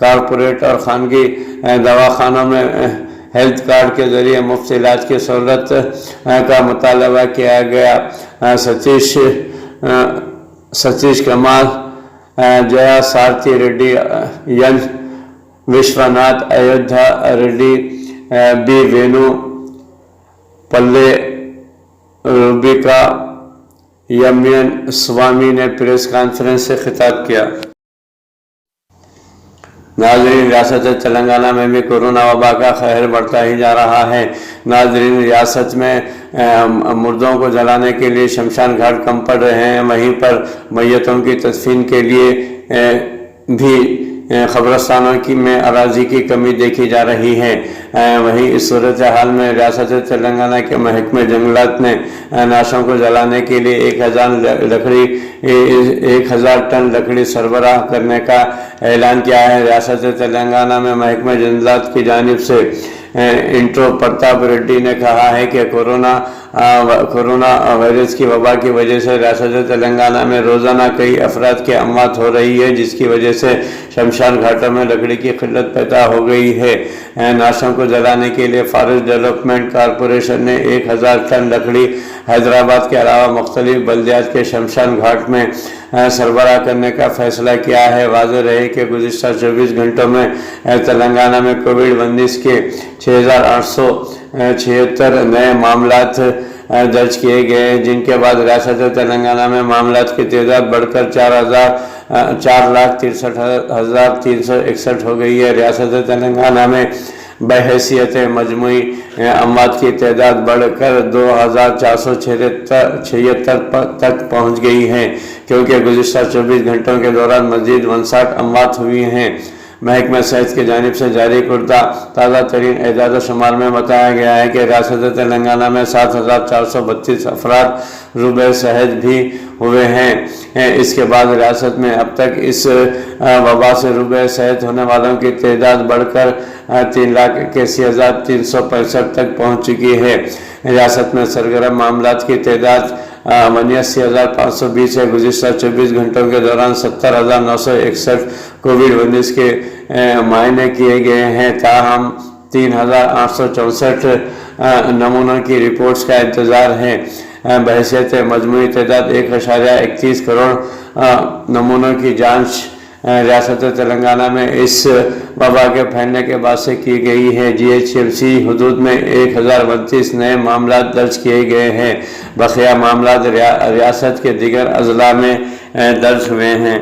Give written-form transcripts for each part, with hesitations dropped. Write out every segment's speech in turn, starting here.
Corporate اور خانگی دواخانوں میں ہیلتھ کارڈ کے ذریعے مفت علاج کی سہولت کا مطالبہ کیا گیا۔ Satish Kamal, Jaya Sarathi Reddy, N Vishwanath, Ayodhya Reddy, B Venu Palle, Rubika M N Swamy نے پریس کانفرنس سے خطاب کیا۔ ناظرین، ریاست تلنگانہ میں بھی کورونا وبا کا قہر بڑھتا ہی جا رہا ہے۔ ناظرین، ریاست میں مردوں کو جلانے کے لیے شمشان گھاٹ کم پڑ رہے ہیں، وہیں پر میتوں کی تدفین کے لیے بھی قبرستانوں میں اراضی کی کمی دیکھی جا رہی ہے۔ وہیں اس صورتحال میں ریاست تلنگانہ کے محکمہ جنگلات نے لاشوں کو جلانے کے لیے 1000 ٹن لکڑی سربراہ کرنے کا اعلان کیا ہے۔ ریاست تلنگانہ میں محکمہ جنگلات کی جانب سے انٹرو پرتاپ ریڈی نے کہا ہے کہ کورونا وائرس کی وبا کی وجہ سے ریاست تلنگانہ میں روزانہ کئی افراد کی اموات ہو رہی ہے، جس کی وجہ سے شمشان گھاٹوں میں لکڑی کی قلت پیدا ہو گئی ہے۔ لاشوں کو جلانے کے لیے فارسٹ ڈیولپمنٹ کارپوریشن نے 1000 ٹن لکڑی حیدرآباد کے علاوہ مختلف بلدیات کے شمشان گھاٹ میں سربراہ کرنے کا فیصلہ کیا ہے۔ واضح رہے کہ گزشتہ 24 گھنٹوں میں تلنگانہ میں کووڈ-19 کے 6876 نئے معاملات درج کیے گئے، جن کے بعد ریاست تلنگانہ میں معاملات کی تعداد بڑھ کر 4,63,361 ہو گئی ہے۔ ریاست تلنگانہ میں بحیثیت مجموعی اموات کی تعداد بڑھ کر 2,476 تک پہنچ گئی ہے، کیونکہ گزشتہ 24 گھنٹوں کے دوران مزید 59 اموات ہوئی ہیں۔ محکمہ صحت کی جانب سے جاری کردہ تازہ ترین اعداد و شمار میں بتایا گیا ہے کہ ریاست تلنگانہ میں 7,432 افراد روبے صحت بھی ہوئے ہیں۔ اس کے بعد ریاست میں اب تک اس وبا سے روبے صحت ہونے والوں کی تعداد بڑھ کر 3,81,365 تک پہنچ چکی ہے۔ ریاست میں سرگرم معاملات کی تعداد 89,520 ہے۔ گزشتہ 24 گھنٹوں کے دوران 70,961 کووڈ-19 کے معائنے کیے گئے ہیں، تاہم 3,864 نمونوں کی رپورٹس کا انتظار ہے۔ بحیثیت مجموعی تعداد 1.31 کروڑ نمونوں کی جانچ ریاست تلنگانہ میں اس وبا کے پھیلنے کے بعد سے کی گئی ہے۔ GHMC حدود میں 1032 نئے معاملات درج کیے گئے ہیں۔ بقیہ معاملات ریاست کے دیگر اضلاع میں درج ہوئے ہیں۔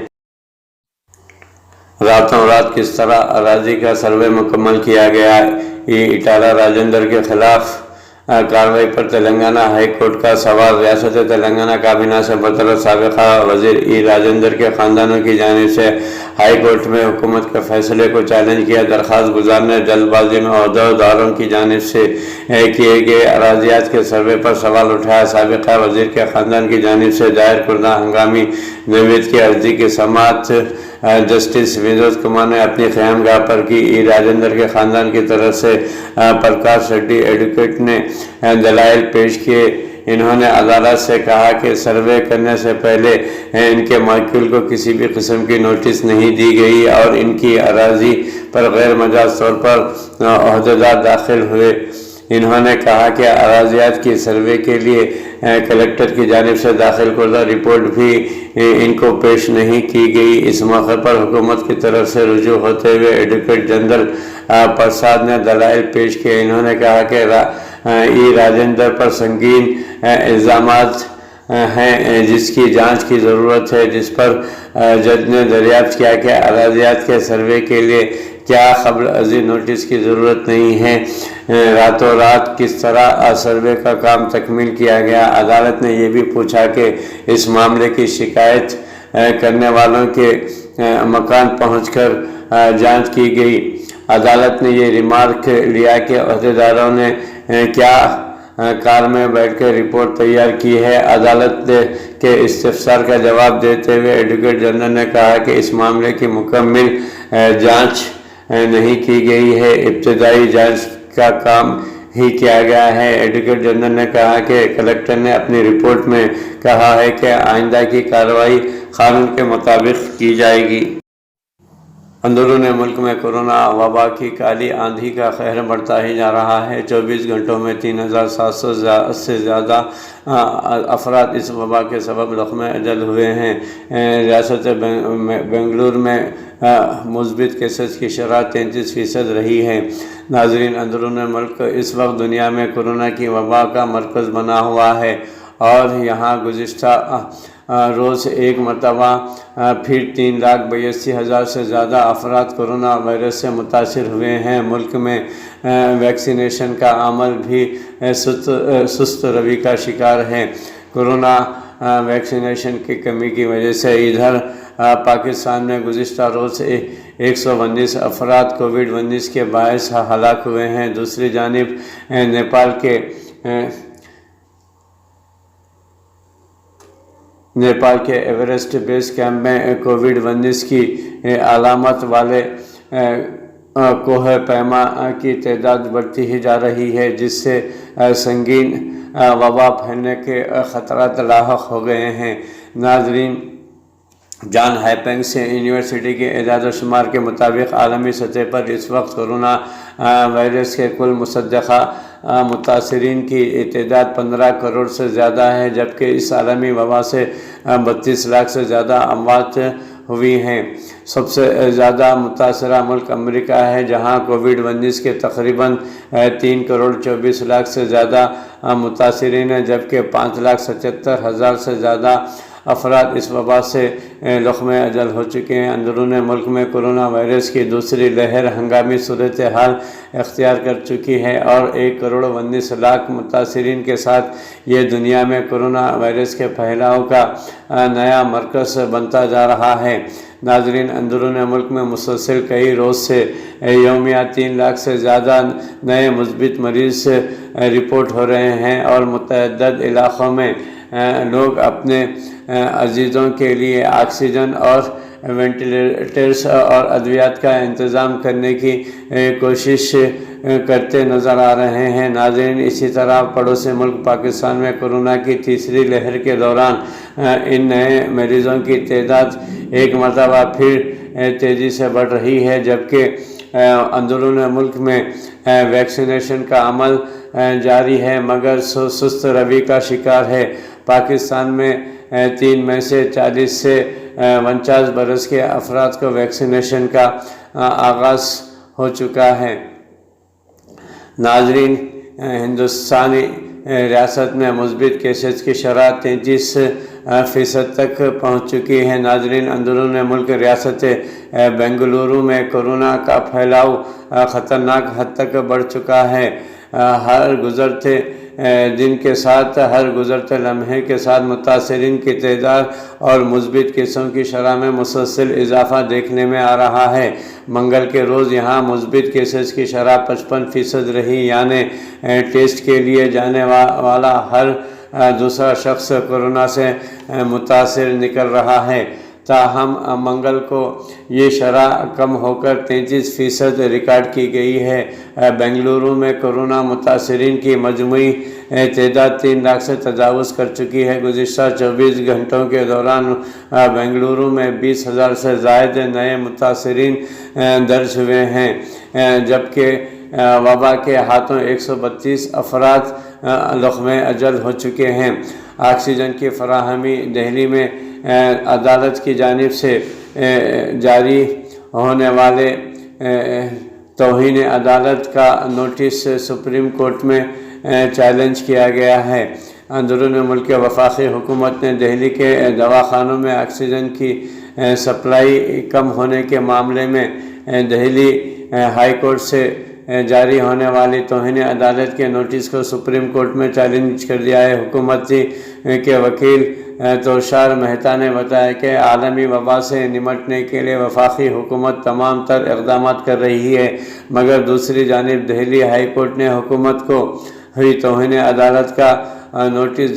راتوں رات کس طرح اراضی کا سروے مکمل کیا گیا؟ ایٹالہ راجندر کے خلاف کارروائی پر تلنگانہ ہائی کورٹ کا سوال۔ ریاست تلنگانہ کابینہ سے برطرف سابقہ وزیر راجندر کے خاندانوں کی جانب سے ہائی کورٹ میں حکومت کے فیصلے کو چیلنج کیا۔ درخواست گزار نے جلد بازی میں عہدیداروں کی جانب سے کیے گئے اراضیات کے سروے پر سوال اٹھایا۔ سابقہ وزیر کے خاندان کی جانب سے دائر کردہ ہنگامی نوید کی عرضی کی سماعت جسٹس ونود کمار نے اپنی قیامگاہ پر کی۔ راجندر کے خاندان کی طرف سے پرکاش ریڈی ایڈوکیٹ نے دلائل پیش کیے۔ انہوں نے عدالت سے کہا کہ سروے کرنے سے پہلے ان کے موکل کو کسی بھی قسم کی نوٹس نہیں دی گئی اور ان کی اراضی پر غیر مجاز طور پر عہدیدار داخل ہوئے۔ انہوں نے کہا کہ اراضیات کی سروے کے لیے کلکٹر کی جانب سے داخل کردہ رپورٹ بھی ان کو پیش نہیں کی گئی۔ اس موقع پر حکومت کی طرف سے رجوع ہوتے ہوئے ایڈوکیٹ جنرل پرساد نے دلائل پیش کیے۔ انہوں نے کہا کہ راجندر پر سنگین الزامات ہیں جس کی جانچ کی ضرورت ہے، جس پر جج نے دریافت کیا کہ اراضیات کے سروے کے لیے کیا قبل ازیں نوٹس کی ضرورت نہیں ہے۔ راتوں رات کس طرح سروے کا کام تکمیل کیا گیا؟ عدالت نے یہ بھی پوچھا کہ اس معاملے کی شکایت کرنے والوں کے مکان پہنچ کر جانچ کی گئی۔ عدالت نے یہ ریمارک لیا کہ عہدیداروں نے کیا کار میں بیٹھ کر رپورٹ تیار کی ہے۔ عدالت کے استفسار کا جواب دیتے ہوئے ایڈوکیٹ جنرل نے کہا کہ اس معاملے کی مکمل جانچ نہیں کی گئی ہے، ابتدائی جانچ کا کام ہی کیا گیا ہے۔ ایڈوکیٹ جنرل نے کہا کہ کلکٹر نے اپنی رپورٹ میں کہا ہے کہ آئندہ کی کارروائی قانون کے مطابق کی جائے گی۔ اندرون ملک میں کورونا وبا کی کالی آندھی کا قہر بڑھتا ہی جا رہا ہے۔ 24 گھنٹوں میں 3700 سے زیادہ افراد اس وبا کے سبب لقمہ اجل ہوئے ہیں۔ ریاست بنگلور میں مثبت کیسز کی شرح 33% رہی ہے۔ ناظرین، اندرون ملک اس وقت دنیا میں کورونا کی وبا کا مرکز بنا ہوا ہے اور یہاں گزشتہ روز ایک مرتبہ پھر 3,82,000 سے زیادہ افراد کورونا وائرس سے متاثر ہوئے ہیں۔ ملک میں ویکسینیشن کا عمل بھی سست روی کا شکار ہے۔ کورونا ویکسینیشن کی کمی کی وجہ سے ادھر پاکستان میں گزشتہ روز 119 افراد کووڈ-19 کے باعث ہلاک ہوئے ہیں۔ دوسری جانب نیپال کے ایورسٹ بیس کیمپ میں کووڈ-19 کی علامت والے کوہ پیما کی تعداد بڑھتی ہی جا رہی ہے، جس سے سنگین وبا پھیلنے کے خطرات لاحق ہو گئے ہیں۔ ناظرین، جان ہاپکنس یونیورسٹی کے اعداد و شمار کے مطابق عالمی سطح پر اس وقت کورونا وائرس کے کل مصدقہ متاثرین کی تعداد 15 کروڑ سے زیادہ ہے، جبکہ اس عالمی وبا سے 32 لاکھ سے زیادہ اموات ہوئی ہیں۔ سب سے زیادہ متاثرہ ملک امریکہ ہے، جہاں کووڈ-19 کے تقریباً 3 کروڑ 24 لاکھ سے زیادہ متاثرین ہیں، جبکہ 5,77,000 سے زیادہ افراد اس وبا سے لقمہ اجل ہو چکے ہیں۔ اندرون ملک میں کورونا وائرس کی دوسری لہر ہنگامی صورتحال اختیار کر چکی ہے اور 1 کروڑ 19 لاکھ متاثرین کے ساتھ یہ دنیا میں کورونا وائرس کے پھیلاؤ کا نیا مرکز بنتا جا رہا ہے۔ ناظرین، اندرون ملک میں مسلسل کئی روز سے یومیہ 3 لاکھ سے زیادہ نئے مثبت مریض رپورٹ ہو رہے ہیں اور متعدد علاقوں میں لوگ اپنے عزیزوں کے لیے آکسیجن اور وینٹیلیٹرز اور ادویات کا انتظام کرنے کی کوشش کرتے نظر آ رہے ہیں۔ ناظرین، اسی طرح پڑوسی ملک پاکستان میں کورونا کی تیسری لہر کے دوران ان نئے مریضوں کی تعداد ایک مرتبہ پھر تیزی سے بڑھ رہی ہے، جبکہ اندرون ملک میں ویکسینیشن کا عمل جاری ہے مگر سست روی کا شکار ہے۔ پاکستان میں 3 میں سے 40 سے 49 برس کے افراد کو ویکسینیشن کا آغاز ہو چکا ہے۔ ناظرین، ہندوستانی ریاست میں مثبت کیسز کی شرح 33% تک پہنچ چکی ہے۔ ناظرین، اندرون ملک ریاست بنگلورو میں کورونا کا پھیلاؤ خطرناک حد تک بڑھ چکا ہے۔ ہر گزرتے دن کے ساتھ، ہر گزرتے لمحے کے ساتھ متاثرین کی تعداد اور مثبت کیسوں کی شرح میں مسلسل اضافہ دیکھنے میں آ رہا ہے۔ منگل کے روز یہاں مثبت کیسز کی شرح 55% رہی، یعنی ٹیسٹ کے لیے جانے والا ہر دوسرا شخص کورونا سے متاثر نکل رہا ہے۔ تاہم منگل کو یہ شرح کم ہو کر 33% ریکارڈ کی گئی ہے۔ بنگلورو میں کورونا متاثرین کی مجموعی تعداد 3 لاکھ سے تجاوز کر چکی ہے۔ گزشتہ 24 گھنٹوں کے دوران بنگلورو میں 20,000 سے زائد نئے متاثرین درج ہوئے ہیں، جبکہ وبا کے ہاتھوں 132 افراد لقمہ اجل ہو چکے ہیں۔ آکسیجن کی فراہمی دہلی میں عدالت کی جانب سے جاری ہونے والے توہین عدالت کا نوٹس سپریم کورٹ میں چیلنج کیا گیا ہے۔ اندرون ملک وفاقی حکومت نے دہلی کے دواخانوں میں آکسیجن کی سپلائی کم ہونے کے معاملے میں دہلی ہائی کورٹ سے جاری ہونے والی توہین عدالت کے نوٹس کو سپریم کورٹ میں چیلنج کر دیا ہے۔ حکومت کے وکیل توشار مہتا نے بتایا کہ عالمی وبا سے نمٹنے کے لیے وفاقی حکومت تمام تر اقدامات کر رہی ہے، مگر دوسری جانب دہلی ہائی کورٹ نے حکومت کو ہوئی توہین عدالت کا نوٹس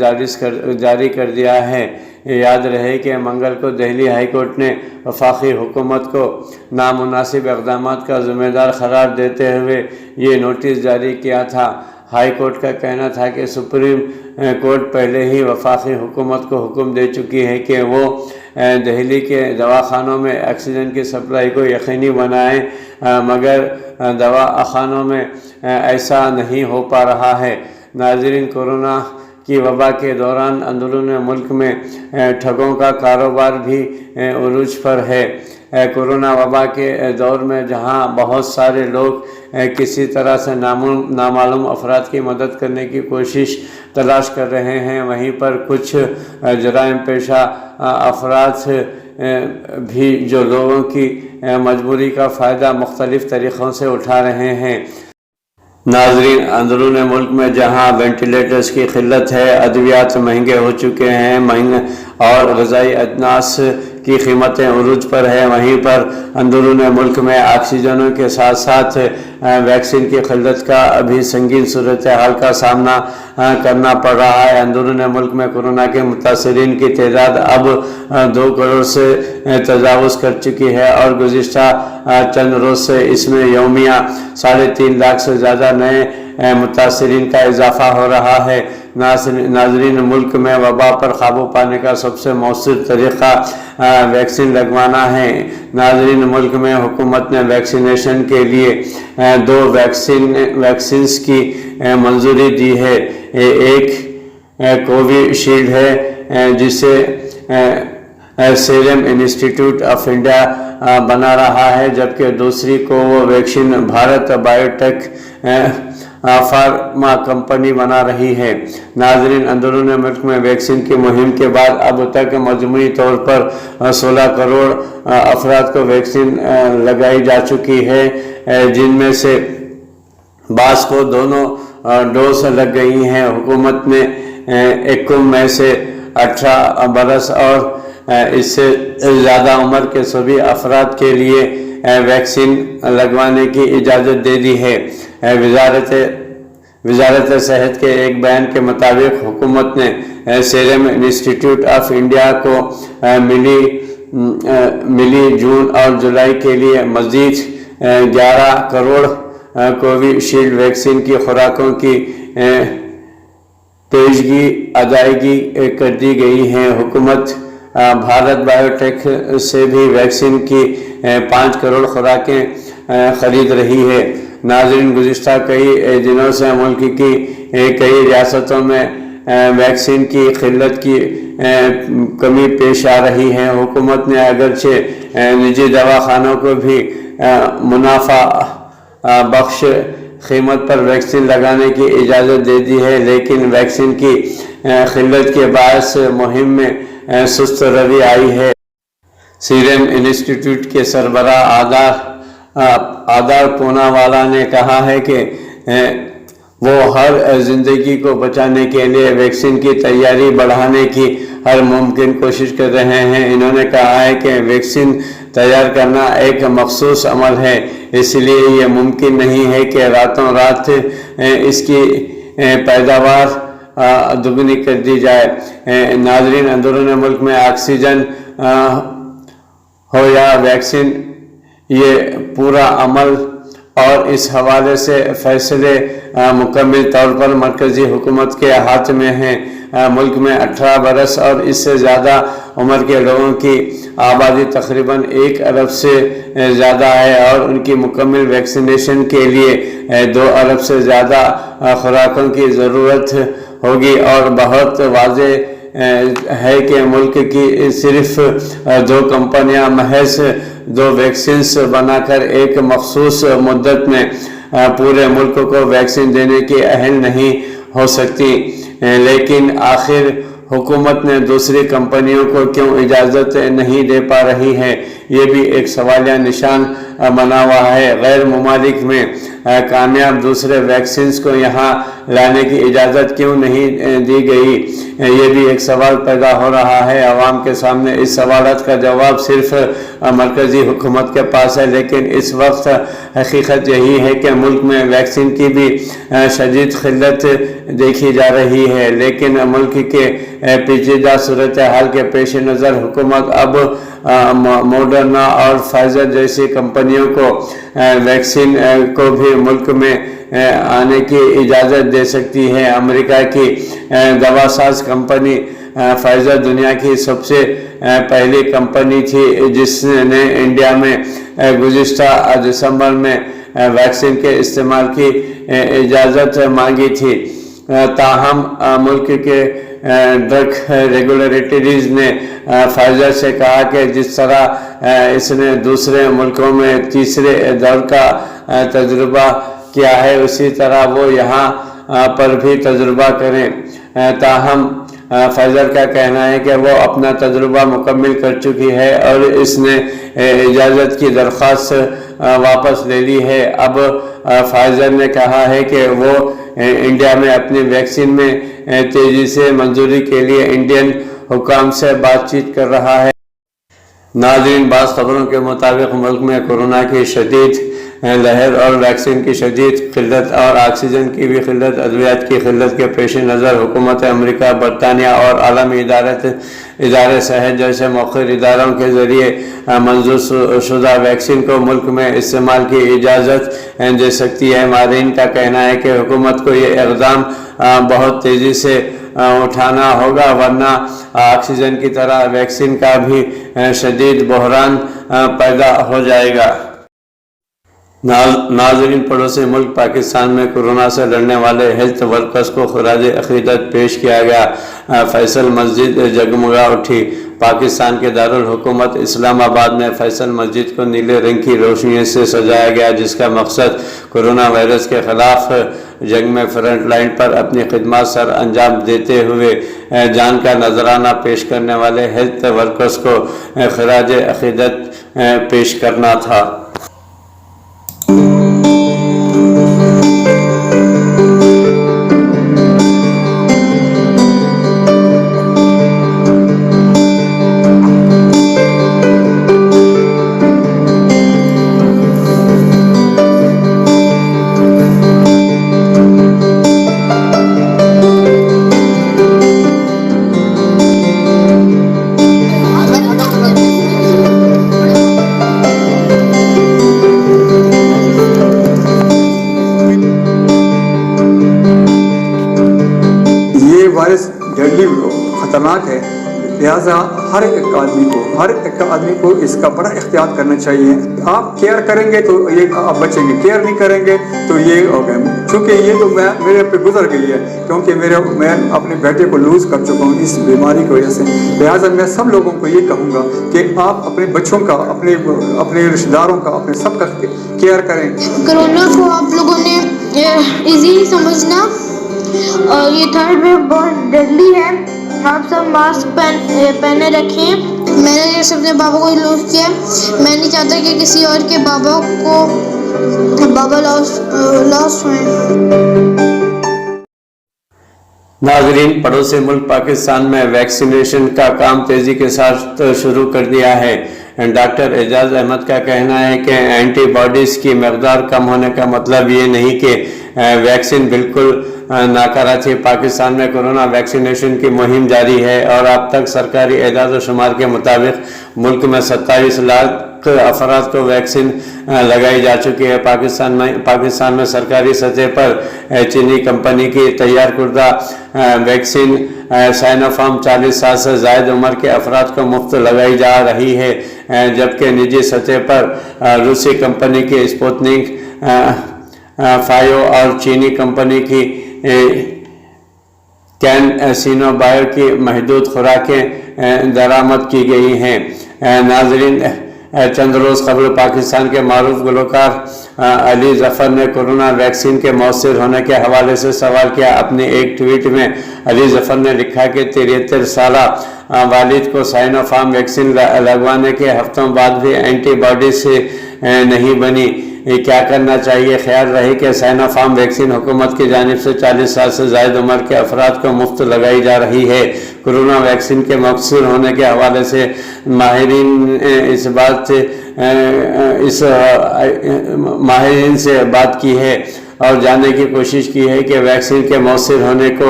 جاری کر دیا ہے۔ یاد رہے کہ منگل کو دہلی ہائی کورٹ نے وفاقی حکومت کو نامناسب اقدامات کا ذمہ دار قرار دیتے ہوئے یہ نوٹس جاری کیا تھا۔ ہائی کورٹ کا کہنا تھا کہ سپریم کورٹ پہلے ہی وفاقی حکومت کو حکم دے چکی ہے کہ وہ دہلی کے دواخانوں میں آکسیجن کی سپلائی کو یقینی بنائیں، مگر دواخانوں میں ایسا نہیں ہو پا رہا ہے۔ ناظرین، کورونا کی وبا کے دوران اندرون ملک میں ٹھگوں کا کاروبار بھی عروج پر ہے۔ کورونا وبا کے دور میں جہاں بہت سارے لوگ کسی طرح سے نامعلوم افراد کی مدد کرنے کی کوشش تلاش کر رہے ہیں، وہیں پر کچھ جرائم پیشہ افراد بھی جو لوگوں کی مجبوری کا فائدہ مختلف طریقوں سے اٹھا رہے ہیں۔ ناظرین، اندرون ملک میں جہاں وینٹیلیٹرز کی قلت ہے، ادویات مہنگے ہو چکے ہیں اور غذائی اجناس کی قیمتیں عروج پر ہیں، وہیں پر اندرون ملک میں آکسیجنوں کے ساتھ ساتھ ویکسین کی قلت کا بھی سنگین صورتحال کا سامنا کرنا پڑ رہا ہے۔ اندرون ملک میں کورونا کے متاثرین کی تعداد اب 2 کروڑ سے تجاوز کر چکی ہے اور گزشتہ چند روز سے اس میں یومیہ 3.5 لاکھ سے زیادہ نئے متاثرین کا اضافہ ہو رہا ہے۔ ناظرین، ملک میں وبا پر قابو پانے کا سب سے مؤثر طریقہ ویکسین لگوانا ہے۔ ناظرین، ملک میں حکومت نے ویکسینیشن کے لیے 2 ویکسینز کی منظوری دی ہے۔ ایک کووی شیلڈ ہے جسے سیرم انسٹیٹیوٹ آف انڈیا بنا رہا ہے، جبکہ دوسری کوو ویکسین بھارت بائیو ٹیک فارما کمپنی بنا رہی ہے۔ ناظرین، اندرون ملک میں ویکسین کی مہم کے بعد اب تک مجموعی طور پر 16 کروڑ افراد کو ویکسین لگائی جا چکی ہے، جن میں سے بعض کو دونوں ڈوز لگ گئی ہیں۔ حکومت نے 21 مئی سے 18 برس اور اس سے زیادہ عمر کے سبھی افراد کے لیے ویکسین لگوانے کی اجازت دے دی ہے۔ وزارت صحت کے ایک بیان کے مطابق حکومت نے سیرم انسٹیٹیوٹ آف انڈیا کو مئی، جون اور جولائی کے لیے مزید 11 کروڑ کووی شیلڈ ویکسین کی خوراکوں کی پیشگی ادائیگی کر دی گئی ہے۔ حکومت بھارت بائیو ٹیک سے بھی ویکسین کی 5 کروڑ خوراکیں خرید رہی ہے۔ ناظرین، گزشتہ کئی دنوں سے ملک کی کئی ریاستوں میں ویکسین کی قلت کی کمی پیش آ رہی ہے۔ حکومت نے اگرچہ نجی دواخانوں کو بھی منافع بخش قیمت پر ویکسین لگانے کی اجازت دے دی ہے، لیکن ویکسین کی قلت کے باعث مہم میں سست روی آئی ہے۔ سیرم انسٹیٹیوٹ کے سربراہ آدار پوناوالا نے کہا ہے کہ وہ ہر زندگی کو بچانے کے لیے ویکسین کی تیاری بڑھانے کی ہر ممکن کوشش کر رہے ہیں۔ انہوں نے کہا ہے کہ ویکسین تیار کرنا ایک مخصوص عمل ہے، اس لیے یہ ممکن نہیں ہے کہ راتوں رات اس کی پیداوار دگنی کر دی جائے۔ ناظرین، اندرون ملک میں آکسیجن ہو یا ویکسین، یہ پورا عمل اور اس حوالے سے فیصلے مکمل طور پر مرکزی حکومت کے ہاتھ میں ہیں۔ ملک میں 18 برس اور اس سے زیادہ عمر کے لوگوں کی آبادی تقریباً 1 ارب سے زیادہ ہے اور ان کی مکمل ویکسینیشن کے لیے 2 ارب سے زیادہ خوراکوں کی ضرورت ہوگی، اور بہت واضح ہے کہ ملک کی صرف 2 کمپنیاں محض 2 ویکسینز بنا کر ایک مخصوص مدت میں پورے ملک کو ویکسین دینے کی اہل نہیں ہو سکتی۔ لیکن آخر حکومت نے دوسری کمپنیوں کو کیوں اجازت نہیں دے پا رہی ہے، یہ بھی ایک سوالیہ نشان بنا ہوا ہے۔ غیر ممالک میں کامیاب دوسرے ویکسینز کو یہاں لانے کی اجازت کیوں نہیں دی گئی، یہ بھی ایک سوال پیدا ہو رہا ہے عوام کے سامنے۔ اس سوالات کا جواب صرف مرکزی حکومت کے پاس ہے، لیکن اس وقت حقیقت یہی ہے کہ ملک میں ویکسین کی بھی شدید قلت دیکھی جا رہی ہے، لیکن ملک کے پیچیدہ صورتحال کے پیش نظر حکومت اب موڈرنا اور فائزر جیسی کمپنیوں کو ویکسین کو بھی ملک میں آنے کی اجازت دے سکتی ہے۔ امریکہ کی دوا ساز کمپنی فائزر دنیا کی سب سے پہلی کمپنی تھی جس نے انڈیا میں گزشتہ دسمبر میں ویکسین کے استعمال کی اجازت مانگی تھی۔ تاہم ملک کے ڈرگ ریگولیٹریز نے فائزر سے کہا کہ جس طرح اس نے دوسرے ملکوں میں تیسرے دور کا تجربہ کیا ہے اسی طرح وہ یہاں پر بھی تجربہ کریں۔ تاہم فائزر کا کہنا ہے کہ وہ اپنا تجربہ مکمل کر چکی ہے اور اس نے اجازت کی درخواست واپس لے لی ہے۔ اب فائزر نے کہا ہے کہ وہ انڈیا میں اپنی ویکسین میں تیزی سے منظوری کے لیے انڈین حکام سے بات چیت کر رہا ہے۔ ناظرین، بعض خبروں کے مطابق ملک میں کورونا کی شدید لہر اور ویکسین کی شدید قلت اور آکسیجن کی بھی قلت، ادویات کی قلت کے پیش نظر حکومت امریکہ، برطانیہ اور عالمی ادارے صحت جیسے مؤخر اداروں کے ذریعے منظور شدہ ویکسین کو ملک میں استعمال کی اجازت دے سکتی ہے۔ ماہرین کا کہنا ہے کہ حکومت کو یہ اقدام بہت تیزی سے اٹھانا ہوگا ورنہ آکسیجن کی طرح ویکسین کا بھی شدید بحران پیدا ہو جائے گا۔ ناظرین، پڑوسی ملک پاکستان میں کورونا سے لڑنے والے ہیلتھ ورکرز کو خراج عقیدت پیش کیا گیا۔ فیصل مسجد جگمگا اٹھی۔ پاکستان کے دارالحکومت اسلام آباد میں فیصل مسجد کو نیلے رنگ کی روشنیوں سے سجایا گیا جس کا مقصد کورونا وائرس کے خلاف جنگ میں فرنٹ لائن پر اپنی خدمات سر انجام دیتے ہوئے جان کا نذرانہ پیش کرنے والے ہیلتھ ورکرز کو خراج عقیدت پیش کرنا تھا۔ ڈیڈلی خطرناک ہے، لہٰذا ہر ایک آدمی کو اس کا بڑا احتیاط کرنا چاہیے۔ آپ کیئر کریں گے تو یہ آپ بچیں گے، کیئر نہیں کریں گے تو یہ ہو گئے۔ چونکہ یہ تو میرے پہ گزر گئی ہے، کیونکہ میں اپنے بیٹے کو لوز کر چکا ہوں اس بیماری کی وجہ سے، لہٰذا میں سب لوگوں کو یہ کہوں گا کہ آپ اپنے بچوں کا، اپنے رشتہ داروں کا، اپنے سب کا کیئر کریں۔ کرونا کو آپ لوگوں نے ایزی سمجھنا، یہ تھرڈ ویو بہت ڈیڈلی ہے، آپ سب ماسک پہنے رکھیں۔ میں نے جیسے اپنے بابا کو لوز کیا، میں نہیں چاہتا کہ کسی اور کے بابا لاس ہوئیں۔ ناظرین، پڑوسی ملک پاکستان میں ویکسینیشن کا کام تیزی کے ساتھ شروع کر دیا ہے۔ ڈاکٹر اعجاز احمد کا کہنا ہے کہ اینٹی باڈیز کی مقدار کم ہونے کا مطلب یہ نہیں کہ ویکسین بالکل ناکارہ تھی۔ پاکستان میں کورونا ویکسینیشن کی مہم جاری ہے اور اب تک سرکاری اعداد و شمار کے مطابق ملک میں 27 لاکھ افراد کو ویکسین لگائی جا چکی ہے۔ پاکستان میں سرکاری سطح پر چینی کمپنی کی تیار کردہ ویکسین سائنو فارم 40 سال سے زائد عمر کے افراد کو مفت لگائی جا رہی ہے، جبکہ نجی سطح پر روسی کمپنی کی اسپوتنک 5 اور چینی کمپنی کی کین سینو بایو کی محدود خوراکیں درآمد کی گئی ہیں۔ ناظرین، چند روز قبل پاکستان کے معروف گلوکار علی ظفر نے کورونا ویکسین کے مؤثر ہونے کے حوالے سے سوال کیا۔ اپنے ایک ٹویٹ میں علی ظفر نے لکھا کہ 73 سالہ والد کو سائنو فارم ویکسین لگوانے کے ہفتوں بعد بھی اینٹی باڈی سے نہیں بنی، کیا کرنا چاہیے؟ خیال رہے کہ سائنو فارم ویکسین حکومت کی جانب سے 40 سال سے زائد عمر کے افراد کو مفت لگائی جا رہی ہے۔ کورونا ویکسین کے مؤثر ہونے کے حوالے سے ماہرین سے بات کی ہے اور جاننے کی کوشش کی ہے کہ ویکسین کے مؤثر ہونے کو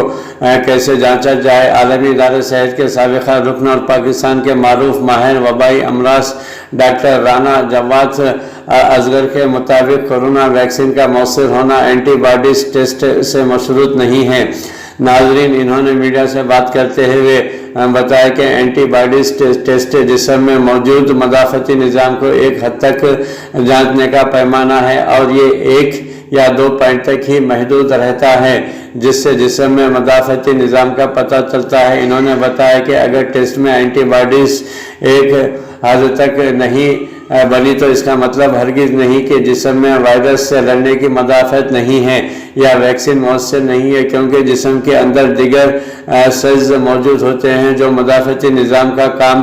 کیسے جانچا جائے۔ عالمی ادارے صحت کے سابقہ رکن اور پاکستان کے معروف ماہر وبائی امراض ڈاکٹر رانا جواد اصغر کے مطابق کورونا ویکسین کا مؤثر ہونا اینٹی باڈیز ٹیسٹ سے مشروط نہیں ہے۔ ناظرین، انہوں نے میڈیا سے بات کرتے ہوئے بتایا کہ اینٹی باڈیز ٹیسٹ جسم میں موجود مدافعتی نظام کو ایک حد تک جانچنے کا پیمانہ ہے اور یہ 1 یا 2 پوائنٹ تک ہی محدود رہتا ہے جس سے جسم میں مدافعتی نظام کا پتہ چلتا ہے۔ انہوں نے بتایا کہ اگر ٹیسٹ میں اینٹی باڈیز ایک حد تک نہیں بنی تو اس کا مطلب ہرگز نہیں کہ جسم میں وائرس سے لڑنے کی مدافعت نہیں ہے یا ویکسین مؤثر نہیں ہے، کیونکہ جسم کے اندر دیگر سیلز موجود ہوتے ہیں جو مدافعتی نظام کا کام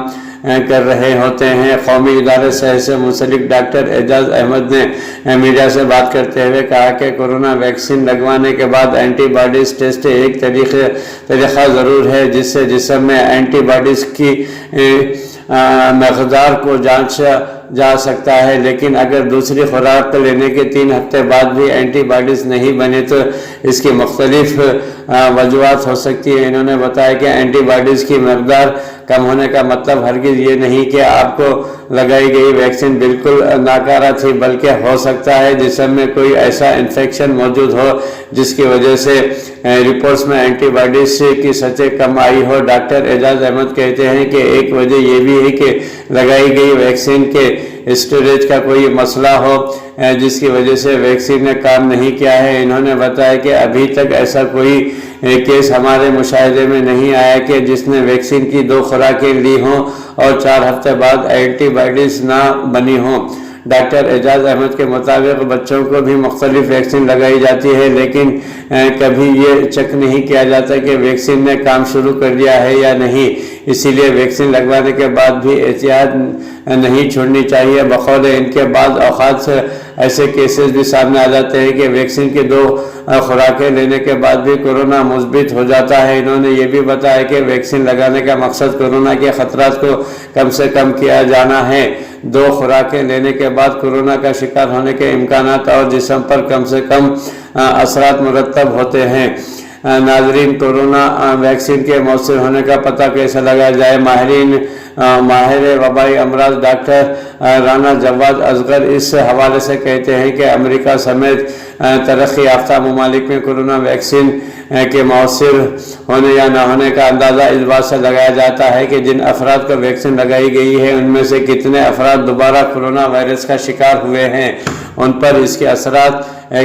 کر رہے ہوتے ہیں۔ قومی ادارہ صحت سے منسلک ڈاکٹر اعجاز احمد نے میڈیا سے بات کرتے ہوئے کہا کہ کورونا ویکسین لگوانے کے بعد اینٹی باڈیز ٹیسٹ ایک طریقہ ضرور ہے جس سے جسم میں اینٹی باڈیز کی مقدار کو جانچا جا سکتا ہے، لیکن اگر دوسری خوراک لینے کے 3 ہفتے بعد بھی اینٹی باڈیز نہیں بنے تو اس کی مختلف وجوہات ہو سکتی ہیں۔ انہوں نے بتایا کہ اینٹی باڈیز کی مقدار کم ہونے کا مطلب ہرگز یہ نہیں کہ آپ کو لگائی گئی ویکسین بالکل ناکارہ تھی، بلکہ ہو سکتا ہے جسم میں کوئی ایسا انفیکشن موجود ہو جس کی وجہ سے رپورٹس میں اینٹی باڈیز کی سطح کم آئی ہو۔ ڈاکٹر اعجاز احمد کہتے ہیں کہ ایک وجہ یہ بھی ہے کہ لگائی گئی ویکسین کے اسٹوریج کا کوئی مسئلہ ہو جس کی وجہ سے ویکسین نے کام نہیں کیا ہے۔ انہوں نے بتایا کہ ابھی تک ایسا کوئی کیس ہمارے مشاہدے میں نہیں آیا کہ جس نے ویکسین کی 2 خوراکیں لی ہوں اور 4 ہفتے بعد اینٹی باڈیز نہ بنی ہوں۔ ڈاکٹر اعجاز احمد کے مطابق بچوں کو بھی مختلف ویکسین لگائی جاتی ہے، لیکن کبھی یہ چیک نہیں کیا جاتا کہ ویکسین نے کام شروع کر دیا ہے یا نہیں، اسی لیے ویکسین لگوانے کے بعد بھی احتیاط نہیں چھوڑنی چاہیے۔ بقول ان کے بعض اوقات ایسے کیسز بھی سامنے آ جاتے ہیں کہ ویکسین کی 2 خوراکیں لینے کے بعد بھی کورونا مثبت ہو جاتا ہے۔ انہوں نے یہ بھی بتایا کہ ویکسین لگانے کا مقصد کورونا کے خطرات کو کم سے کم کیا جانا ہے۔ 2 خوراکیں لینے کے بعد کورونا کا شکار ہونے کے امکانات اور جسم پر کم سے کم اثرات مرتب ہوتے ہیں۔ ناظرین، کورونا ویکسین کے مؤثر ہونے کا پتہ کیسے لگایا جائے؟ ماہر وبائی امراض ڈاکٹر رانا جواد اصغر اس حوالے سے کہتے ہیں کہ امریکہ سمیت ترقی یافتہ ممالک میں کورونا ویکسین کے مؤثر ہونے یا نہ ہونے کا اندازہ اس بات سے لگایا جاتا ہے کہ جن افراد کو ویکسین لگائی گئی ہے ان میں سے کتنے افراد دوبارہ کورونا وائرس کا شکار ہوئے ہیں، ان پر اس کے اثرات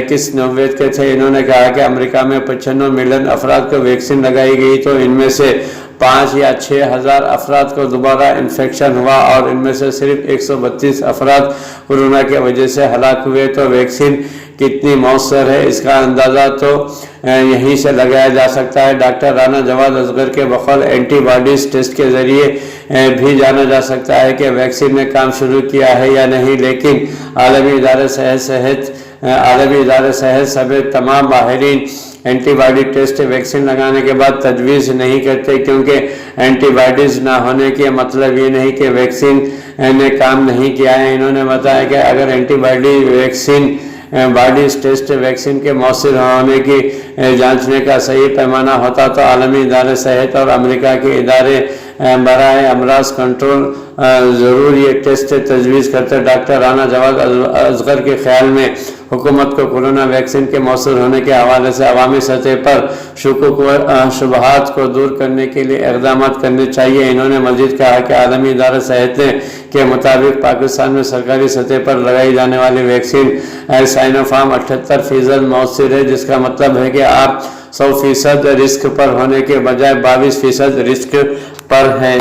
کس نوعیت کے تھے۔ انہوں نے کہا کہ امریکہ میں 95 ملین افراد کو ویکسین لگائی گئی تو ان میں سے 5 یا 6 ہزار افراد کو دوبارہ انفیکشن ہوا اور ان میں سے صرف 132 افراد کورونا کی وجہ سے ہلاک ہوئے۔ تو ویکسین کتنی مؤثر ہے اس کا اندازہ تو یہیں سے لگایا جا سکتا ہے۔ ڈاکٹر رانا جواد اصغر کے بقول اینٹی باڈیز ٹیسٹ کے ذریعے بھی جانا جا سکتا ہے کہ ویکسین نے کام شروع کیا ہے یا نہیں، لیکن عالمی ادارہ صحت سمیت تمام ماہرین اینٹی باڈی ٹیسٹ ویکسین لگانے کے بعد تجویز نہیں کرتے، کیونکہ اینٹی باڈیز نہ ہونے کے مطلب یہ نہیں کہ ویکسین نے کام نہیں کیا ہے۔ انہوں نے بتایا کہ اگر اینٹی باڈیز ٹیسٹ ویکسین کے مؤثر ہونے کی جانچنے کا صحیح پیمانہ ہوتا تو عالمی ادارہ صحت اور امریکہ کے ادارے برائے امراض کنٹرول ضرور یہ ٹیسٹ تجویز کرتے۔ ڈاکٹر رانا جواد اصغر کے خیال میں حکومت کو کورونا ویکسین کے مؤثر ہونے کے حوالے سے عوامی سطح پر شکوک و شبہات کو دور کرنے کے لیے اقدامات کرنے چاہیے۔ انہوں نے مزید کہا کہ عالمی ادارہ صحت کے مطابق پاکستان میں سرکاری سطح پر لگائی جانے والی ویکسین سائنو فارم 78% مؤثر ہے، جس کا مطلب ہے کہ آپ 100% رسک پر ہونے کے بجائے 22% رسک پر ہیں۔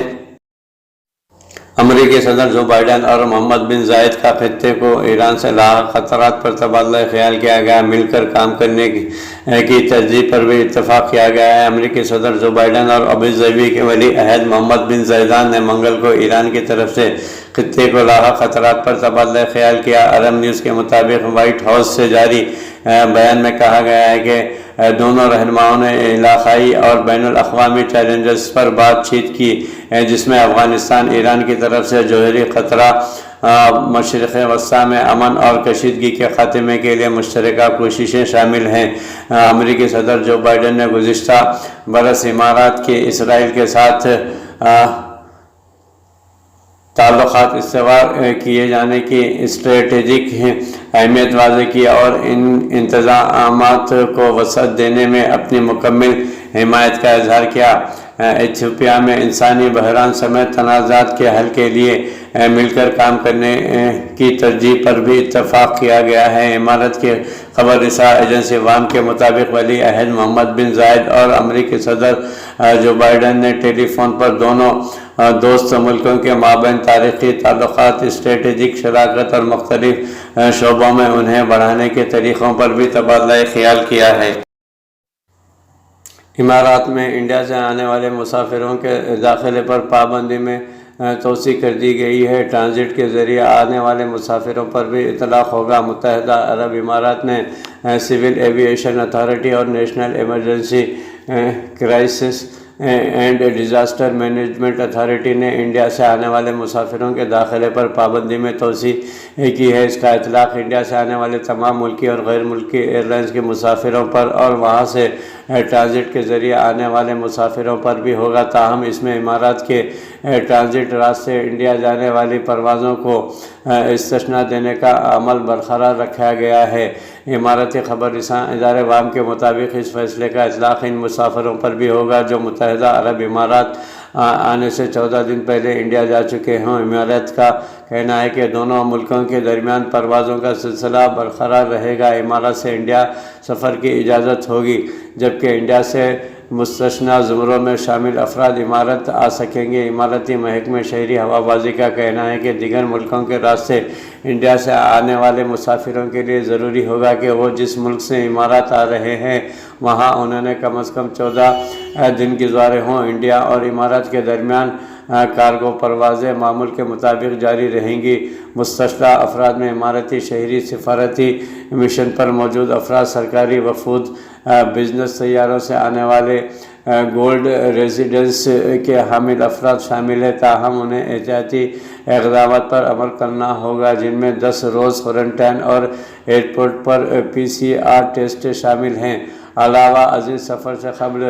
امریکی صدر جو بائیڈن اور محمد بن زائد کا خطے کو ایران سے لاحق خطرات پر تبادلہ خیال کیا گیا۔ مل کر کام کرنے کی ترجیح پر بھی اتفاق کیا گیا ہے۔ امریکی صدر جو بائیڈن اور ابوظبی کے ولی عہد محمد بن زائدان نے منگل کو ایران کی طرف سے خطے کو لاحق خطرات پر تبادلہ خیال کیا۔ ارب نیوز کے مطابق وائٹ ہاؤس سے جاری بیان میں کہا گیا ہے کہ دونوں رہنماؤں نے علاقائی اور بین الاقوامی چیلنجز پر بات چیت کی، جس میں افغانستان، ایران کی طرف سے جوہری خطرہ، مشرق وسطیٰ میں امن اور کشیدگی کے خاتمے کے لیے مشترکہ کوششیں شامل ہیں۔ امریکی صدر جو بائیڈن نے گزشتہ برس امارات کے اسرائیل کے ساتھ تعلقات استوار کیے جانے کی اسٹریٹجک اہمیت واضح کی اور ان انتظامات کو وسعت دینے میں اپنی مکمل حمایت کا اظہار کیا۔ ایتھوپیا میں انسانی بحران سمیت تنازعات کے حل کے لیے مل کر کام کرنے کی ترجیح پر بھی اتفاق کیا گیا ہے۔ امارات کی خبر رساں ایجنسی وام کے مطابق ولی عہد محمد بن زائد اور امریکی صدر جو بائیڈن نے ٹیلی فون پر دونوں دوست ملکوں کے مابین تاریخی تعلقات، اسٹریٹجک شراکت اور مختلف شعبوں میں انہیں بڑھانے کے طریقوں پر بھی تبادلہ خیال کیا ہے۔ امارات میں انڈیا سے آنے والے مسافروں کے داخلے پر پابندی میں توسیع کر دی گئی ہے۔ ٹرانزٹ کے ذریعے آنے والے مسافروں پر بھی اطلاق ہوگا۔ متحدہ عرب امارات نے سول ایویشن اتھارٹی اور national emergency crisis and disaster management authority نے انڈیا سے آنے والے مسافروں کے داخلے پر پابندی میں توسیع کی ہے۔ اس کا اطلاق انڈیا سے آنے والے تمام ملکی اور غیر ملکی ایئر لائنز کے مسافروں پر اور وہاں سے ٹرانزٹ کے ذریعے آنے والے مسافروں پر بھی ہوگا، تاہم اس میں امارات کے ٹرانزٹ راستے انڈیا جانے والی پروازوں کو استثناء دینے کا عمل برقرار رکھا گیا ہے۔ اماراتی خبر رساں ادارے وام کے مطابق اس فیصلے کا اطلاق ان مسافروں پر بھی ہوگا جو متحدہ عرب امارات آنے سے 14 دن پہلے انڈیا جا چکے ہوں۔ امارات کا کہنا ہے کہ دونوں ملکوں کے درمیان پروازوں کا سلسلہ برقرار رہے گا۔ امارات سے انڈیا سفر کی اجازت ہوگی، جبکہ انڈیا سے مستثنیٰ زمروں میں شامل افراد امارات آ سکیں گے۔ اماراتی محکمہ شہری ہوابازی کا کہنا ہے کہ دیگر ملکوں کے راستے انڈیا سے آنے والے مسافروں کے لیے ضروری ہوگا کہ وہ جس ملک سے امارات آ رہے ہیں وہاں انہوں نے کم از کم 14 دن گزارے ہوں۔ انڈیا اور امارات کے درمیان کارگو پروازیں معمول کے مطابق جاری رہیں گی۔ مستثنیٰ افراد میں اماراتی شہری، سفارتی مشن پر موجود افراد، سرکاری وفود، بزنس طیاروں سے آنے والے گولڈ ریزیڈنس کے حامل افراد شامل ہیں، تاہم انہیں احتیاطی اقدامات پر عمل کرنا ہوگا، جن میں 10 روز کوارنٹائن اور ایئرپورٹ پر PCR ٹیسٹ شامل ہیں۔ علاوہ ازیں سفر سے قبل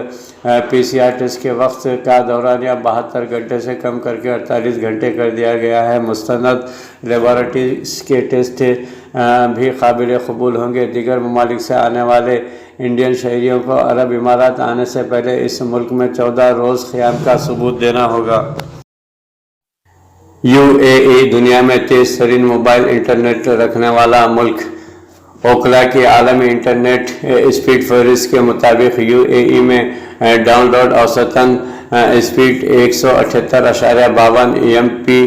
PCR ٹیسٹ کے وقت کا دورانیہ 72 گھنٹے سے کم کر کے 48 گھنٹے کر دیا گیا ہے۔ مستند لیبارٹریز کے ٹیسٹ بھی قابل قبول ہوں گے۔ دیگر ممالک سے آنے والے انڈین شہریوں کو عرب امارات آنے سے پہلے اس ملک میں 14 روز قیام کا ثبوت دینا ہوگا۔ UAE دنیا میں تیز ترین موبائل انٹرنیٹ رکھنے والا ملک۔ اوکلا کی عالمی انٹرنیٹ اسپیڈ فہرست کے مطابق UAE میں ڈاؤن لوڈ اوسطاً اسپیڈ 178.52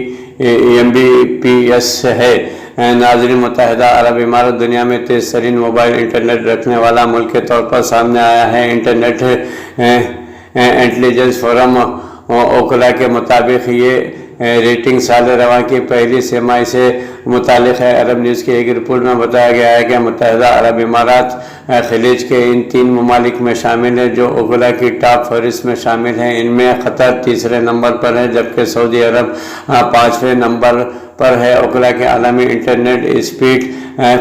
Mbps ہے۔ ناظرین، متحدہ عرب امارات دنیا میں تیز ترین موبائل انٹرنیٹ رکھنے والا ملک کے طور پر سامنے آیا ہے۔ انٹرنیٹ انٹیلیجنس فورم اوکلا کے مطابق یہ ریٹنگ سال رواں کی پہلی سہ ماہی سے متعلق ہے۔ عرب نیوز کی ایک رپورٹ میں بتایا گیا ہے کہ متحدہ عرب امارات خلیج کے ان 3 ممالک میں شامل ہیں جو اوکلا کی ٹاپ فہرست میں شامل ہیں۔ ان میں قطر تیسرے نمبر پر ہے، جبکہ سعودی عرب 5ویں نمبر پر ہے۔ اوکلا کے عالمی انٹرنیٹ اسپیڈ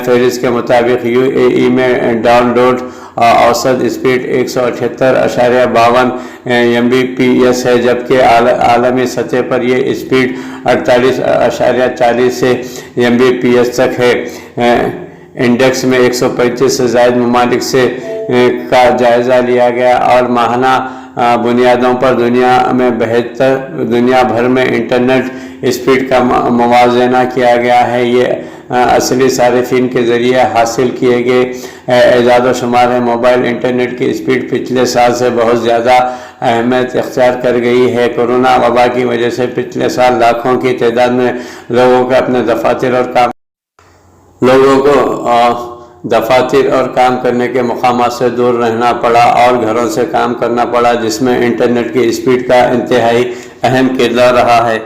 فہرست کے مطابق UAE میں ڈاؤن لوڈ اوسط اسپیڈ 178.52 Mbps ہے، جبکہ عالمی سطح پر یہ اسپیڈ 48.40 Mbps تک ہے۔ انڈیکس میں 135 سے زائد ممالک سے کا جائزہ لیا گیا اور ماہانہ بنیادوں پر دنیا بھر میں انٹرنیٹ اسپیڈ کا موازنہ کیا گیا ہے۔ یہ اصلی صارفین کے ذریعے حاصل کیے گئے اعداد و شمار ہے۔ موبائل انٹرنیٹ کی اسپیڈ پچھلے سال سے بہت زیادہ اہمیت اختیار کر گئی ہے۔ کورونا وبا کی وجہ سے پچھلے سال لاکھوں کی تعداد میں لوگوں کو اپنے دفاتر اور کام کرنے کے مقامات سے دور رہنا پڑا اور گھروں سے کام کرنا پڑا، جس میں انٹرنیٹ کی اسپیڈ کا انتہائی اہم کردار رہا ہے۔